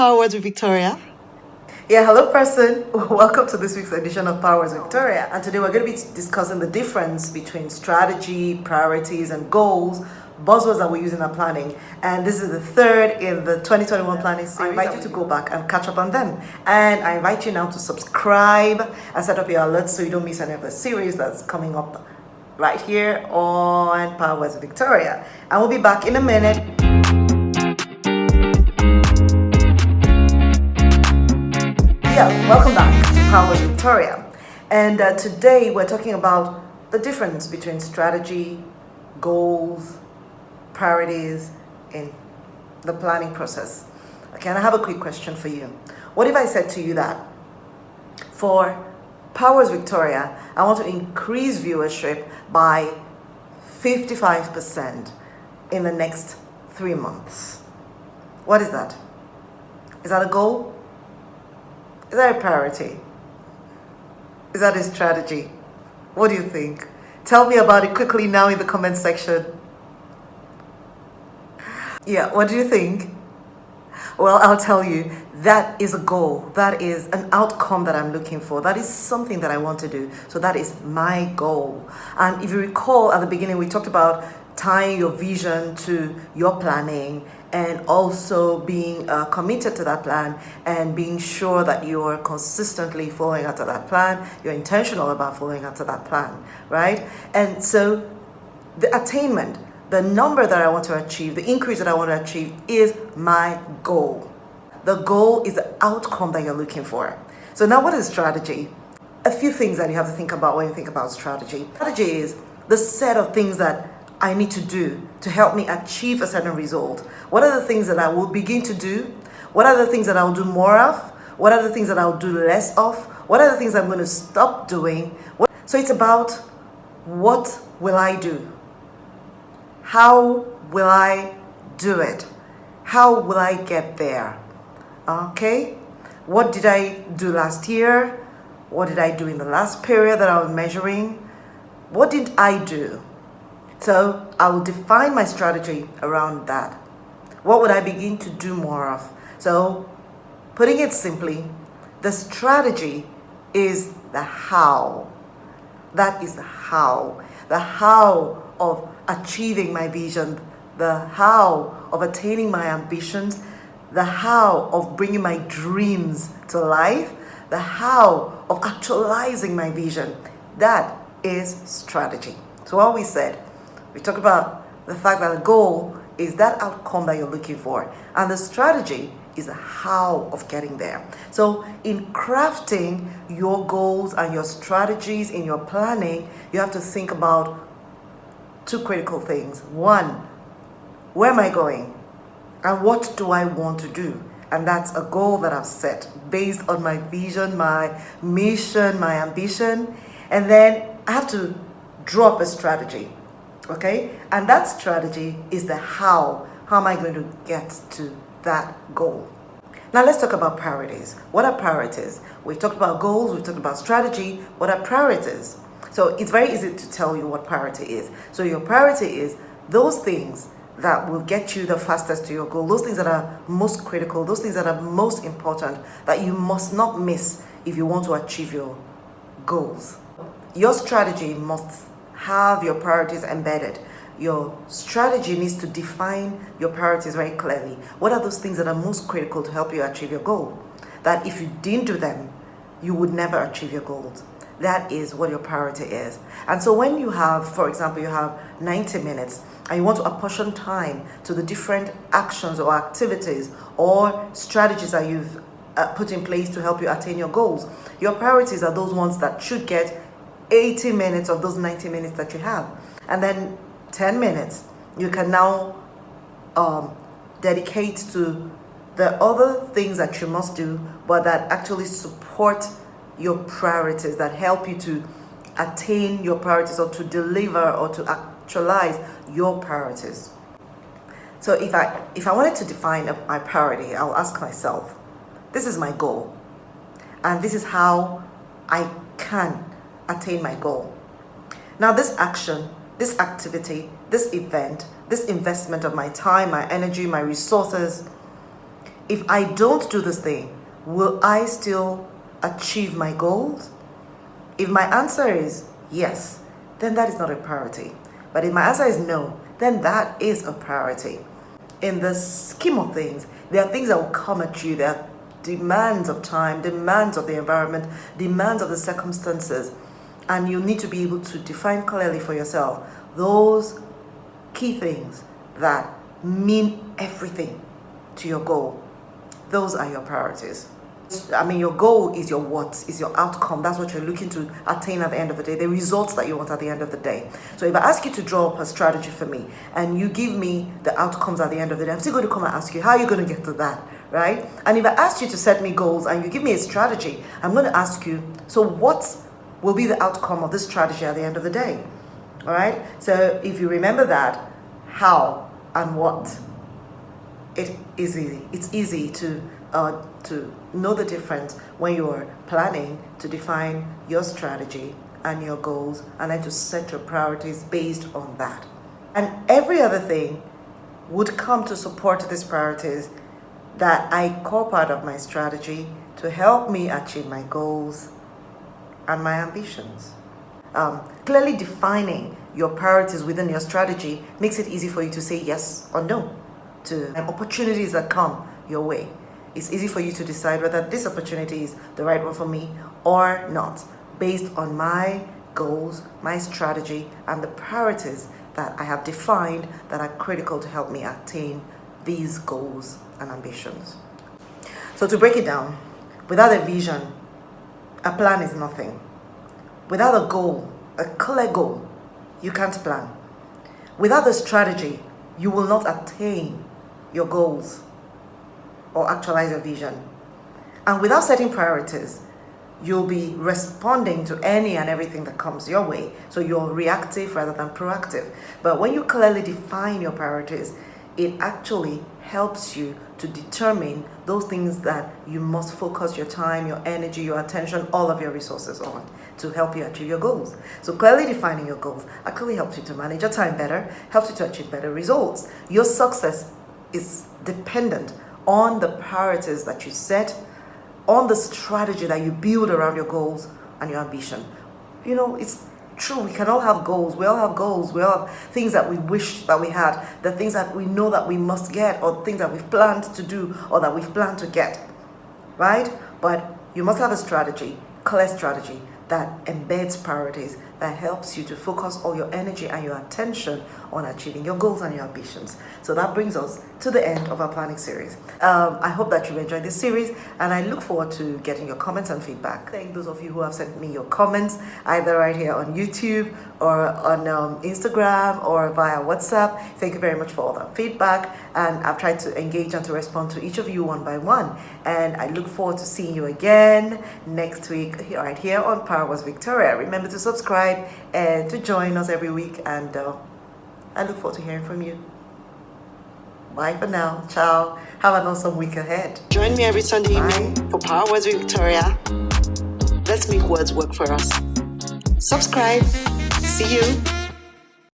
PowerWords with Victoria. Yeah, hello person. Welcome to this week's edition of PowerWords with Victoria. And today we're going to be discussing the difference between strategy, priorities, and goals, buzzwords that we use in our planning. And this is the third in the 2021 planning series. I invite you to go back and catch up on them. And I invite you now to subscribe and set up your alerts so you don't miss any of the series that's coming up right here on PowerWords with Victoria. And we'll be back in a minute. Yeah, welcome back to PowerWords with Victoria. And today we're talking about the difference between strategy, goals, priorities in the planning process. Okay, and I have a quick question for you. What if I said to you that for PowerWords Victoria, I want to increase viewership by 55% in the next 3 months? What is that? Is that a goal? Is that a priority? Is that a strategy? What do you think? Tell me about it quickly now in the comment section. Yeah, what do you think? Well, I'll tell you, that is a goal. That is an outcome that I'm looking for. That is something that I want to do. So that is my goal. And if you recall at the beginning, we talked about tying your vision to your planning and also being committed to that plan and being sure that you're consistently following after that plan. You're intentional about following after that plan, right? And so the attainment, the number that I want to achieve, the increase that I want to achieve is my goal. The goal is the outcome that you're looking for. So now what is strategy? A few things that you have to think about when you think about strategy. Strategy is the set of things that I need to do to help me achieve a certain result. What are the things that I will begin to do? What are the things that I'll do more of? What are the things that I'll do less of? What are the things I'm going to stop doing? So it's about what will I do? How will I do it? How will I get there? Okay? What did I do last year? What did I do in the last period that I was measuring? What did I do? So I will define my strategy around that. What would I begin to do more of? So putting it simply, the strategy is the how. That is the how. The how of achieving my vision, the how of attaining my ambitions, the how of bringing my dreams to life, the how of actualizing my vision. That is strategy. So what we said, we talked about the fact that the goal is that outcome that you're looking for, and the strategy is the how of getting there. So in crafting your goals and your strategies in your planning, you have to think about two critical things. One, where am I going? And what do I want to do? And that's a goal that I've set based on my vision, my mission, my ambition. And then I have to drop a strategy. Okay? And that strategy is the how. How am I going to get to that goal? Now let's talk about priorities. What are priorities? We've talked about goals, we've talked about strategy. What are priorities? So it's very easy to tell you what priority is. So your priority is those things that will get you the fastest to your goal, those things that are most critical, those things that are most important, that you must not miss if you want to achieve your goals. Your strategy must have your priorities embedded. Your strategy needs to define your priorities very clearly. What are those things that are most critical to help you achieve your goal? That if you didn't do them, you would never achieve your goals. That is what your priority is. And so when you have, for example, you have 90 minutes and you want to apportion time to the different actions or activities or strategies that you've put in place to help you attain your goals, your priorities are those ones that should get 80 minutes of those 90 minutes that you have. And then 10 minutes you can now dedicate to the other things that you must do, but that actually support your priorities, that help you to attain your priorities or to deliver or to actualize your priorities. So if I wanted to define my priority, I'll ask myself, this is my goal, and this is how I can attain my goal. Now this action, this activity, this event, this investment of my time, my energy, my resources If I don't do this thing, will I still achieve my goals? If my answer is yes, then that is not a priority. But if my answer is no, then that is a priority. In the scheme of things, there are things that will come at you. There are demands of time, demands of the environment, demands of the circumstances. And you need to be able to define clearly for yourself those key things that mean everything to your goal. Those are your priorities. I mean, your goal is your what, is your outcome. That's what you're looking to attain at the end of the day, the results that you want at the end of the day. So if I ask you to draw up a strategy for me and you give me the outcomes at the end of the day, I'm still going to come and ask you, how are you going to get to that, right? And if I asked you to set me goals and you give me a strategy, I'm going to ask you, so what will be the outcome of this strategy at the end of the day? All right? So if you remember that, how and what, it is easy. It's easy to know the difference when you're planning to define your strategy and your goals, and then to set your priorities based on that. And every other thing would come to support these priorities that I call part of my strategy to help me achieve my goals and my ambitions. Clearly defining your priorities within your strategy makes it easy for you to say yes or no to opportunities that come your way. It's easy for you to decide whether this opportunity is the right one for me or not, based on my goals, my strategy, and the priorities that I have defined that are critical to help me attain these goals and ambitions. So to break it down, without a vision, a plan is nothing. Without a goal, a clear goal, you can't plan. Without a strategy, you will not attain your goals or actualize your vision. And without setting priorities, you'll be responding to any and everything that comes your way. So you're reactive rather than proactive. But when you clearly define your priorities, it actually helps you to determine those things that you must focus your time, your energy, your attention, all of your resources on to help you achieve your goals. So clearly defining your goals actually helps you to manage your time better, helps you to achieve better results. Your success is dependent on the priorities that you set, on the strategy that you build around your goals and your ambition. You know, it's true, we can all have goals. We all have goals. We all have things that we wish that we had, the things that we know that we must get, or things that we've planned to do or that we've planned to get, right? But you must have a strategy, clear strategy that embeds priorities, that helps you to focus all your energy and your attention on achieving your goals and your ambitions. So that brings us to the end of our planning series. I hope that you enjoyed this series, and I look forward to getting your comments and feedback. Thank those of you who have sent me your comments, either right here on YouTube or on Instagram or via WhatsApp. Thank you very much for all that feedback, and I've tried to engage and to respond to each of you one by one. And I look forward to seeing you again next week right here on PowerWords Victoria. Remember to subscribe and to join us every week, and I look forward to hearing from you. Bye for now. Ciao. Have an awesome week ahead. Join me every Sunday evening for PowerWords Victoria. Let's make words work for us. Subscribe. See you.